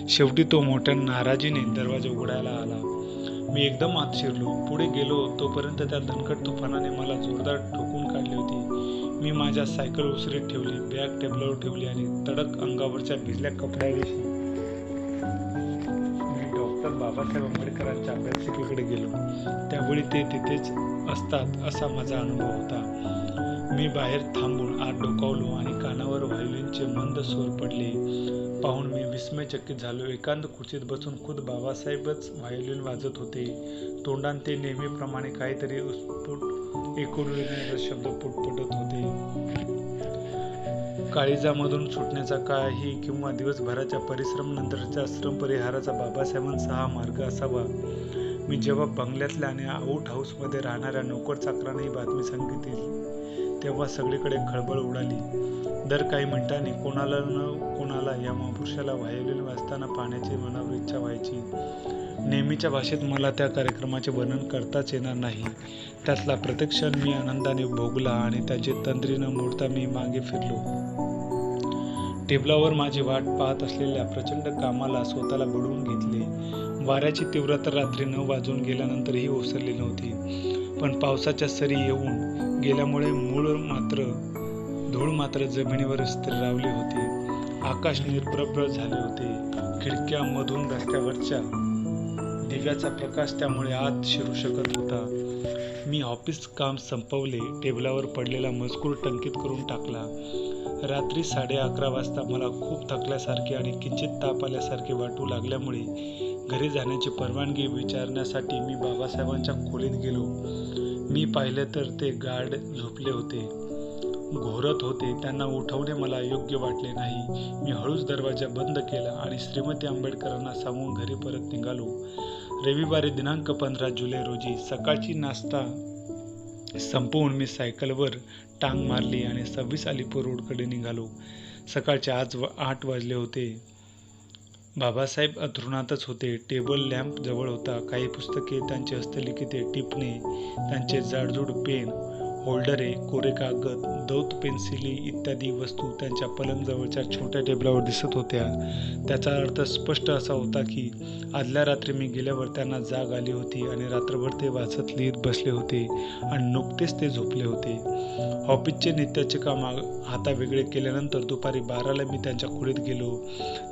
शेवटी तो मोठ्या नाराजीने दरवाजा उघडायला आला. मी एकदम आत शिरलो. पुढे गेलो तोपर्यंत त्या दणकट तुफानाने मला जोरदार ठोकून काढली होती. मी माझ्या सायकल उसरीत ठेवली, बॅग टेबलावर ठेवली आणि तडक अंगावरच्या भिजल्या कपड्याविषयी डॉक्टर बाबासाहेब आंबेडकरांच्या अभ्यासिकेकडे गेलो. त्यावेळी ते तिथेच असतात असा माझा अनुभव होता. मी बाहेर थांबून आत डोकावलो आणि कानावर व्हायोलिनचे मंद सूर पडले पाहून मी विस्मयचकित झालो. एकांत खुर्चीत बसून खुद बाबासाहेबच व्हायोलिन वाजत होते. तोंडात ते नेहमीप्रमाणे काहीतरी उत्स्फूट एकूण शब्द पुटपुटत होते. काळीजामधून सुटण्याचा काही किंवा दिवसभराच्या परिश्रमानंतरच्या श्रमपरिहाराचा बाबासाहेबांचा हा मार्ग असावा. मी जेव्हा बंगल्यातल्या आणि आऊट हाऊसमध्ये राहणाऱ्या नोकर-चाकरांना ही बातमी सांगितली तेव्हा सगळीकडे खळबळ उडाली. दर काही मिनिटांनी कोणाला न कोणाला या महापुरुषाला व्हायोलिन वाजताना पाहण्याची मनावर इच्छा व्हायची. नेहमीच्या भाषेत मला त्या कार्यक्रमाचे वर्णन करताच येणार नाही. त्यातला प्रत्येक क्षण मी आनंदाने भोगला आणि त्याची तंद्री न मोडता मी मागे फिरलो. टेबलावर माझी वाट पाहत असलेल्या प्रचंड कामाला स्वतःला बुडवून घेतले. वाऱ्याची तीव्रता रात्री 9 वाजून गेल्यानंतरही ओसरली नव्हती, पण पावसाच्या सरी येऊन गेल्यामुळे धूळ मात्र जमिनीवर स्थिरावली होती. आकाश निरभ्र झाले होते. खिडक्यामधून रस्त्यावरच्या दिव्याचा प्रकाश त्यामुळे आत शिरू शकत होता. मी ऑफिस काम संपवले. टेबलावर पडलेला मजकूर टंकित करून टाकला. रात्री 11:30 वाजता मला खूप थकल्यासारखे आणि किंचित ताप आल्यासारखे वाटू लागल्यामुळे घरी जाण्याची परवानगी विचारण्यासाठी मी बाबासाहेबांच्या खोलीत गेलो. मी पाहिले तर ते गाढ झोपले होते, घोरत होते. त्यांना उठवणे मला योग्य वाटले नाही. मी हळूच दरवाजा बंद केला आणि श्रीमती आंबेडकरांना सांगून घरी परत निघालो. रविवारी दिनांक 15 जुलै रोजी सकाळची नाश्ता संपवून मी सायकलवर टांग मारली आणि 26 अलीपूर रोडकडे निघालो. सकाळचे 8 वाजले होते. बाबासाहेब अंथरुणातच होते. टेबल लॅम्प जवळ होता. काही पुस्तके, त्यांचे हस्तलिखिते, टिपणे, त्यांचे जाडजूड पेन होल्डरे, कोरे कागद, दौत पेन्सिली इत्यादी वस्तू त्यांच्या पलंगजवळच्या छोट्या टेबलावर दिसत होत्या. त्याचा अर्थ स्पष्ट असा होता की आदल्या रात्री मी गेल्यावर त्यांना जाग आली होती आणि रात्रभर ते वाचत लिहित बसले होते आणि नुकतेच ते झोपले होते. ऑफिसचे नित्याचे काम हातावेगळे केल्यानंतर दुपारी 12ला मी त्यांच्या खोलीत गेलो.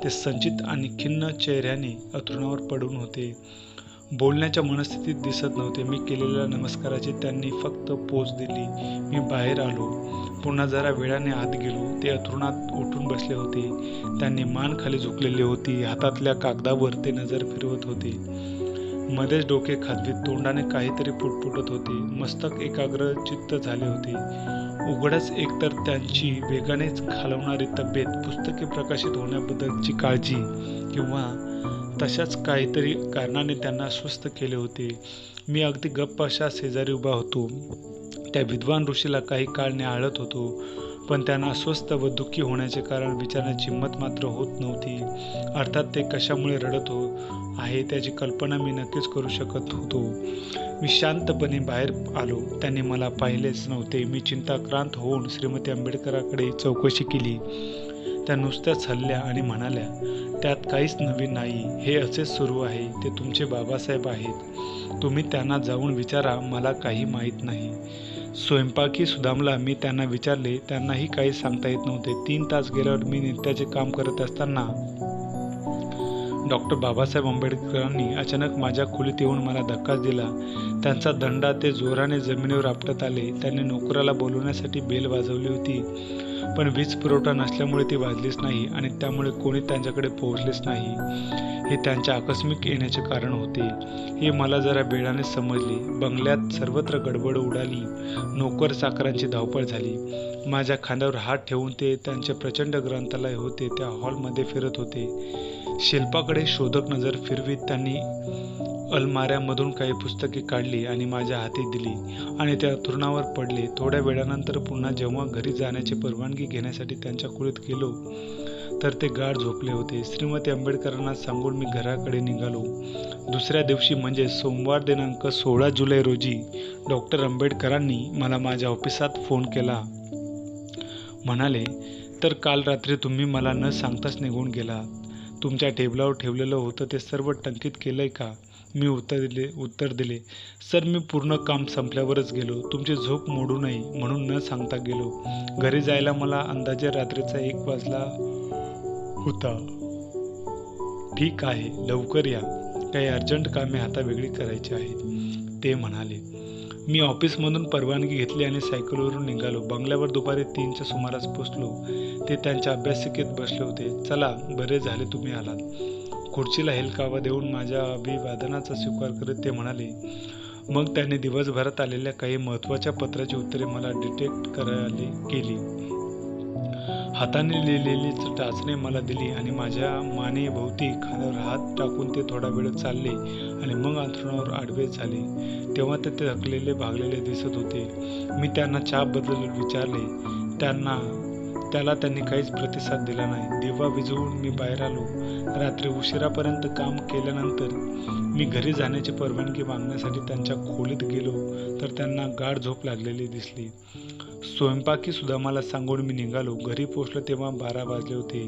ते संचित आणि खिन्न चेहऱ्याने अंथरुणावर पडून होते. बोलण्याच्या मनस्थितीत दिसत नव्हते. मी केलेल्या नमस्काराची त्यांनी फक्त पोच दिली. मी बाहेर आलो. पुन्हा जरा वेळाने आत गेलो. ते अंथरुणात उठून बसले होते. त्यांनी मान खाली झुकलेली होती. हातातल्या कागदावर ते नजर फिरवत होते. मध्येच डोके खाजवीत तोंडाने काहीतरी पुटपुटत होते. मस्तक एकाग्र चित्त झाले होते. उघडच एकतर त्यांची वेगानेच खालवणारी तब्येत, पुस्तके प्रकाशित होण्याबद्दलची काळजी किंवा तशाच काहीतरी कारणाने त्यांना अस्वस्थ केले होते. मी अगदी गप्प अशा शेजारी उभा होतो. त्या विद्वान ऋषीला काही काळ न्याहाळत होतो, पण त्यांना अस्वस्थ व दुःखी होण्याचे कारण विचारण्याची हिंमत मात्र होत नव्हती. अर्थात ते कशामुळे रडत आहे त्याची कल्पना मी नक्कीच करू शकत होतो. मी शांतपणे बाहेर आलो. त्यांनी मला पाहिलेच नव्हते. मी चिंताक्रांत होऊन श्रीमती आंबेडकरांकडे चौकशी केली. त्या नुसत्याच हलल्या आणि म्हणाल्या, त्यात काहीच नवीन नाही. हे असेच सुरू आहे. ते तुमचे बाबासाहेब आहेत. तुम्ही त्यांना जाऊन विचारा. मला काही माहीत नाही. स्वयंपाकी सुदामला मी त्यांना विचारले. त्यांनाही काही सांगता येत नव्हते. 3 तास गेल्यावर मी नित्याचे काम करत असताना डॉक्टर बाबासाहेब आंबेडकरांनी अचानक माझ्या खोलीत येऊन मला धक्काच दिला. त्यांचा दंडा ते जोराने जमिनीवर आपटत आले. त्यांनी नोकराला बोलवण्यासाठी बेल वाजवली होती, पण वीज पुरवठा नसल्यामुळे ती वाजलीच नाही आणि त्यामुळे कोणी त्यांच्याकडे पोहोचलेच नाही. हे त्यांच्या आकस्मिक येण्याचे कारण होते हे मला जरा वेळाने समजले. बंगल्यात सर्वत्र गडबड उडाली. नोकर चाकरांची धावपळ झाली. माझ्या खांद्यावर हात ठेवून ते त्यांचे प्रचंड ग्रंथालय होते त्या हॉलमध्ये फिरत होते. शिल्पाकडे शोधक नजर फिरवीत त्यांनी अलमाऱ्यामधून काही पुस्तके काढली आणि माझ्या हाती दिली आणि ते अंथरुणावर पडले. थोड्या वेळानंतर पुन्हा जेव्हा घरी जाण्याची परवानगी घेण्यासाठी त्यांच्या खोलीत गेलो तर ते गाढ झोपले होते. श्रीमती आंबेडकरांना सांगून मी घराकडे निघालो. दुसऱ्या दिवशी म्हणजे सोमवार दिनांक 16 जुलै रोजी डॉक्टर आंबेडकरांनी मला माझ्या ऑफिसात फोन केला. म्हणाले, तर काल रात्री तुम्ही मला न सांगताच निघून गेला. तुमच्या टेबलावर ठेवलेलं होतं ते सर्व टंकित केलंय का? मी उत्तर दिले, सर मी पूर्ण काम संपल्यावरच गेलो. तुमची झोप मोडू नये म्हणून न सांगता गेलो. घरी जायला मला अंदाजे रात्रीचा 1 वाजला होता. ठीक आहे, लवकर या. काही अर्जंट कामे हातावेगळी करायची आहेत, ते म्हणाले. मी ऑफिसमधून परवानगी घेतली आणि सायकलवरून निघालो. बंगल्यावर दुपारी 3च्या सुमारास पोचलो. ते त्यांच्या अभ्यासिकेत बसले होते. चला, बरे झाले तुम्ही आलात. खुर्चीला हेलकावा देऊन माझ्या अभिवादनाचा स्वीकार करीत ते म्हणाले. मग त्यांनी दिवसभरात आलेल्या काही महत्त्वाच्या पत्राची उत्तरे मला डिटेक्ट केली. हाताने लिहिलेली टाचणी मला दिली आणि माझ्या मानेभोवती खांद्यावर हात टाकून ते थोडा वेळ चालले आणि मग अंथरुणावर आडवे झाले. तेव्हा ते थकलेले भागलेले दिसत होते. मी त्यांना चहाबद्दल विचारले. त्याला त्यांनी काहीच प्रतिसाद दिला नाही. दिवा विझवून मी बाहेर आलो. रात्री उशिरापर्यंत काम केल्यानंतर मी घरी जाण्याची परवानगी मागण्यासाठी त्यांच्या खोलीत गेलो तर त्यांना गाढ झोप लागलेली दिसली. स्वयंपाकी सुदामाला सांगून मी निघालो. घरी पोचलो तेव्हा 12 वाजले होते.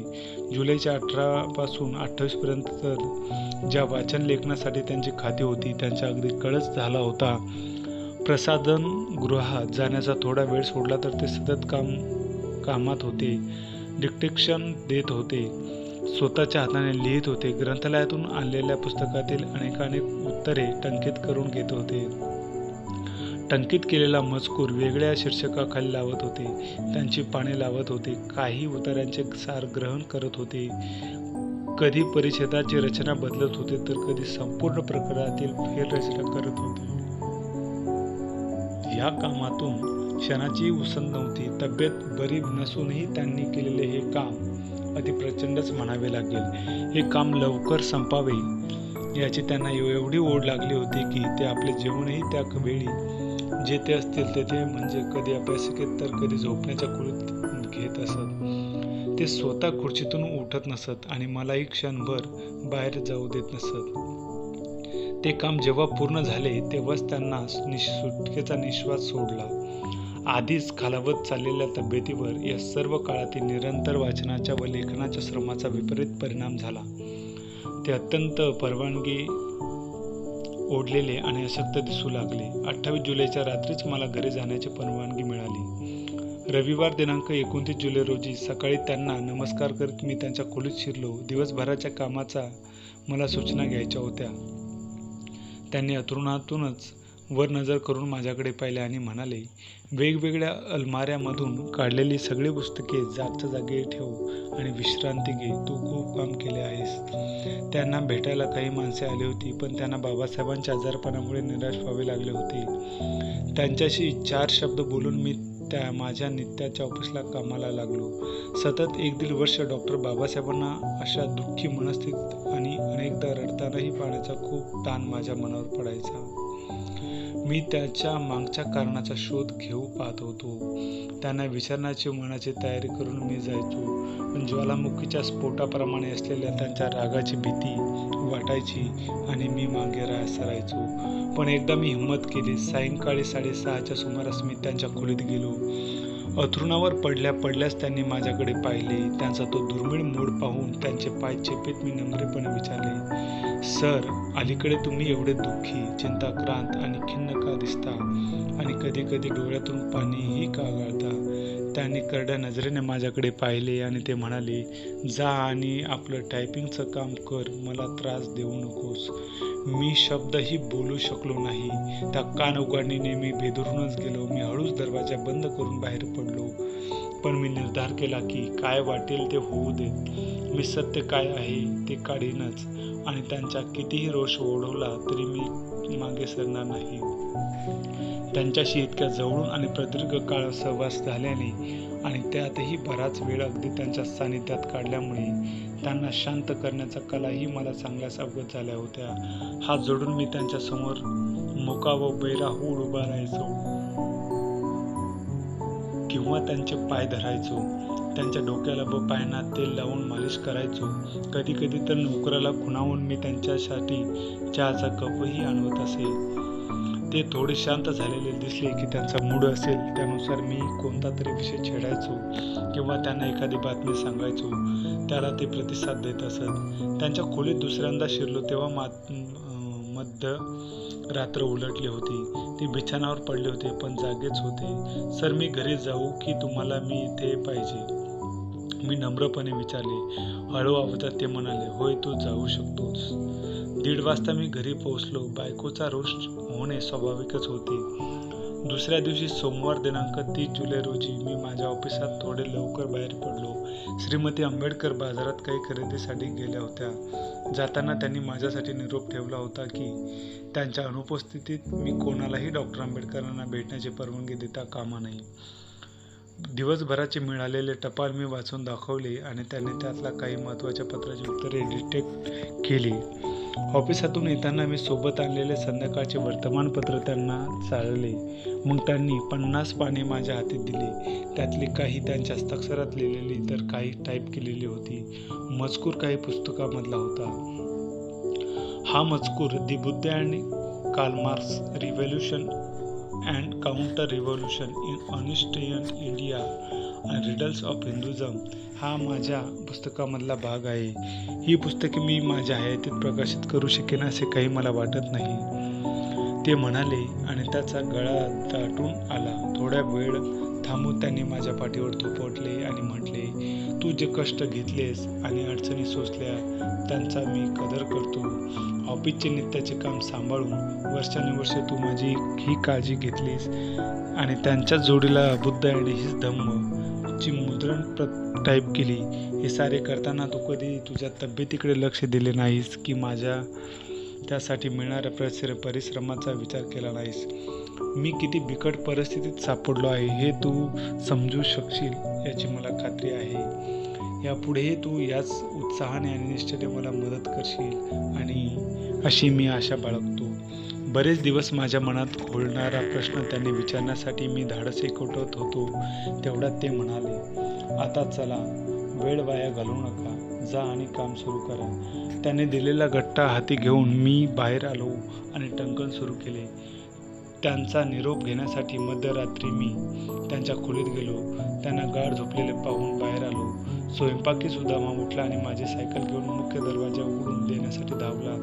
जुलैच्या 18 पासून 28 पर्यंत तर ज्या वाचन लेखनासाठी त्यांची खाती होती त्यांचा अगदी कळस झाला होता. प्रसाधन गृहात जाण्याचा थोडा वेळ सोडला तर ते सतत कामात होते. डिक्टेशन देत होते. स्वतःच्या हाताने लिहित होते. ग्रंथालयातून आणलेल्या पुस्तकातील अनेकानेक उत्तरे टंकित करून घेत होते. टंकित केलेला मजकूर वेगळ्या शीर्षकाखाली लावत होते. त्यांची पाने लावत होते. काही उत्तरांचे सार ग्रहण करत होते. कधी परिच्छेदाची रचना बदलत होते तर कधी संपूर्ण प्रकरणातील फेररचना करत होते. या कामातून क्षणाची उसंत नव्हती. तब्येत बरी नसूनही त्यांनी केलेले हे काम अति प्रचंडच म्हणावे लागेल. हे काम लवकर संपावे याची त्यांना एवढी ओढ लागली होती की ते आपले जेवणही त्या वेळी जेथे असतील तेथे म्हणजे कधी अभ्यासिकेत तर कधी झोपण्याच्या खोलीत घेत असत. ते स्वतः खुर्चीतून उठत नसत आणि मलाही क्षणभर बाहेर जाऊ देत नसत. ते काम जेव्हा पूर्ण झाले तेव्हाच त्यांना सुटकेचा निश्वास सोडला. आधीच खालावत चाललेल्या तब्येतीवर या सर्व काळातील निरंतर वाचनाच्या व लेखनाच्या श्रमाचा विपरीत परिणाम झाला. ते अत्यंत परवानगी ओढलेले आणि अशक्त दिसू लागले. 28 जुलैच्या रात्रीच मला घरी जाण्याची परवानगी मिळाली. रविवार दिनांक 29 जुलै रोजी सकाळी त्यांना नमस्कार करीत मी त्यांच्या खोलीत शिरलो. दिवसभराच्या कामाचा मला सूचना घ्यायच्या होत्या. त्यांनी अंथरुणातूनच वर नजर करून माझ्याकडे पाहिले आणि म्हणाले, वेगवेगळ्या अलमाऱ्यामधून काढलेली सगळी पुस्तके जागच्या जागी ठेव आणि विश्रांती घे. तू खूप काम केले आहेस. त्यांना भेटायला काही माणसे आली होती, पण त्यांना बाबासाहेबांच्या आजारपणामुळे निराश व्हावे लागले होते. त्यांच्याशी 4 शब्द बोलून मी माझ्या नित्याच्या ऑफिसला कामाला लागलो. सतत 1-1.5 वर्ष डॉक्टर बाबासाहेबांना अशा दुःखी मनस्थितीत आणि अनेकदा रडतानाही पाहण्याचा खूप ताण माझ्या मनावर पडायचा. मी त्याच्या मागच्या कारणाचा शोध घेऊ पाहत होतो. त्यांना विचारण्याची मनाची तयारी करून मी जायचो, पण ज्वालामुखीच्या स्फोटाप्रमाणे असलेल्या त्यांच्या रागाची भीती वाटायची आणि मी मागे सरायचो. पण एकदा मी हिंमत केली. सायंकाळी 6:30च्या सुमारास मी त्यांच्या खोलीत गेलो. अंथरुणावर पडल्यास त्यांनी माझ्याकडे पाहिले. त्यांचा तो दुर्मिळ मूड पाहून त्यांचे पाय चेपीत मी नम्रपणे विचारले, सर, अलीकडे तुम्ही एवढे दुःखी, चिंताक्रांत आणि खिन्न का दिसता? आणि कधी कधी डोळ्यातून पाणीही का गळता? त्यांनी करड्या नजरेने माझ्याकडे पाहिले आणि ते म्हणाले, जा आणि आपलं टायपिंगचं काम कर, मला त्रास देऊ नकोस. मी शब्दही बोलू शकलो नाही. त्या कान उघडणीने मी बेदरूनच गेलो. मी हळूच दरवाजा बंद करून बाहेर पडलो. पण मी निर्धार केला की काय वाटेल ते होऊ देत. मी सत्य काय आहे ते काढीनच आणि त्यांचा कितीही रोष ओढवला तरी मी मागे सरणार नाही. त्यांच्याशी इतक्या जवळून आणि प्रदीर्घ काळ सहवास झाल्याने आणि त्यातही बराच वेळ अगदी त्यांच्या सानिध्यात काढल्यामुळे त्यांना शांत करण्याच्या कलाही मला चांगल्याच अवगत झाल्या होत्या. हात जोडून मी त्यांच्या समोर मुका व बैराहूड उभा राहायचो किंवा त्यांचे पाय धरायचो. त्यांच्या डोक्याला व पायांना तेल लावून मालिश करायचो. कधी कधी तर नोकराला खुणावून मी त्यांच्यासाठी चहाचा कपही आणवत असे. ते थोडे शांत झालेले दिसले की त्यांचा मूड असेल त्यानुसार मी कोणता तरी विषय छेडायचो किंवा त्यांना एखादी बातमी सांगायचो. त्याला ते प्रतिसाद देत असत. त्यांच्या खोलीत दुसऱ्यांदा शिरलो तेव्हा मध्य रात्र उलटली होती. ते बिछाणावर पडले होते पण जागेच होते. सर, मी घरी जाऊ की तुम्हाला मी इथे पाहिजे? मी नम्रपणे विचारले. हळू आवाजात ते म्हणाले, होय, तू जाऊ शकतोस. 1:30 वाजता मी घरी पोहोचलो. बायकोचा रोष होणे स्वाभाविकच होते. दुसऱ्या दिवशी सोमवार दिनांक 30 जुलै रोजी मी माझ्या ऑफिसात थोडे लवकर बाहेर पडलो. श्रीमती आंबेडकर बाजारात काही खरेदीसाठी गेल्या होत्या. जाताना त्यांनी माझ्यासाठी निरोप ठेवला होता की त्यांच्या अनुपस्थितीत मी कोणालाही डॉक्टर आंबेडकरांना भेटण्याची परवानगी देता कामा नये. दिवसभराचे मिळालेले टपाल मी वाचून दाखवले आणि त्यांनी त्यातल्या काही महत्त्वाच्या पत्राची उत्तरे डिटेक्ट केली. ऑफिसातून येताना मी सोबत आणलेले संध्याकाळचे वर्तमानपत्र त्यांना चाळले. मग त्यांनी 50 पाने माझ्या हाती दिली. त्यातली काही त्यांच्या हस्ताक्षरात लिहिलेली तर काही टाईप केलेली होती. मजकूर काही पुस्तकामधला होता. हा मजकूर the Buddha and Karl Marx, revolution and counter revolution in अर्नस्टियन India and riddles of Hinduism हा माझ्या पुस्तकामधला भाग आहे. ही पुस्तके मी माझ्या हयातीत प्रकाशित करू शकेन असे काही मला वाटत नाही, ते म्हणाले आणि त्याचा गळा दाटून आला. थोड्या वेळ थांबून त्यांनी माझ्या पाठीवर थोपटले आणि म्हटले, तू जे कष्ट घेतलेस आणि अडचणी सोसल्या त्यांचा मी कदर करतो. ऑफिसचे नित्याचे काम सांभाळून वर्षानुवर्षे तू माझी ही काळजी घेतलीस आणि त्यांच्याच जोडीला बुद्ध आणि हिज धम्म ची मुद्रण टाईप केली. हे सारे करताना तू कधी तुझ्या तब्येतीकडे लक्ष दिले नाहीस की माझ्या त्यासाठी मिळणाऱ्या परिश्रमाचा विचार केला नाहीस. मी किती बिकट परिस्थितीत सापडलो आहे हे तू समजू शकशील याची मला खात्री आहे. यापुढेही तू याच उत्साहाने आणि निष्ठेने मला मदत करशील आणि अशी मी आशा बाळगतो. बरेच दिवस माझ्या मनात घोळणारा प्रश्न त्यांनी विचारण्यासाठी मी धाडस एकवटत होतो. तेवढ्यात ते म्हणाले, आता चला, वेळ वाया घालवू नका, जा आणि काम सुरू करा. त्याने दिलेला गट्टा हाती घेऊन मी बाहेर आलो आणि टंकन सुरू केले. त्यांचा निरोप घेण्यासाठी मध्यरात्री मी त्यांच्या खोलीत गेलो. त्यांना गाढ झोपलेले पाहून बाहेर आलो. स्वयंपाकी सुदामा उठला आणि माझी सायकल घेऊन मुख्य दरवाजा उघडून देण्यासाठी धावला.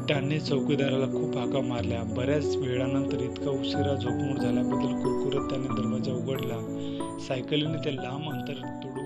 त्याने चौकीदाराला खूप हाका मारल्या. बऱ्याच वेळानंतर इतका उशिरा झोपमोड झाल्याबद्दल कुरकुरत त्याने दरवाजा उघडला. सायकलीने ते लांब अंतर तोडून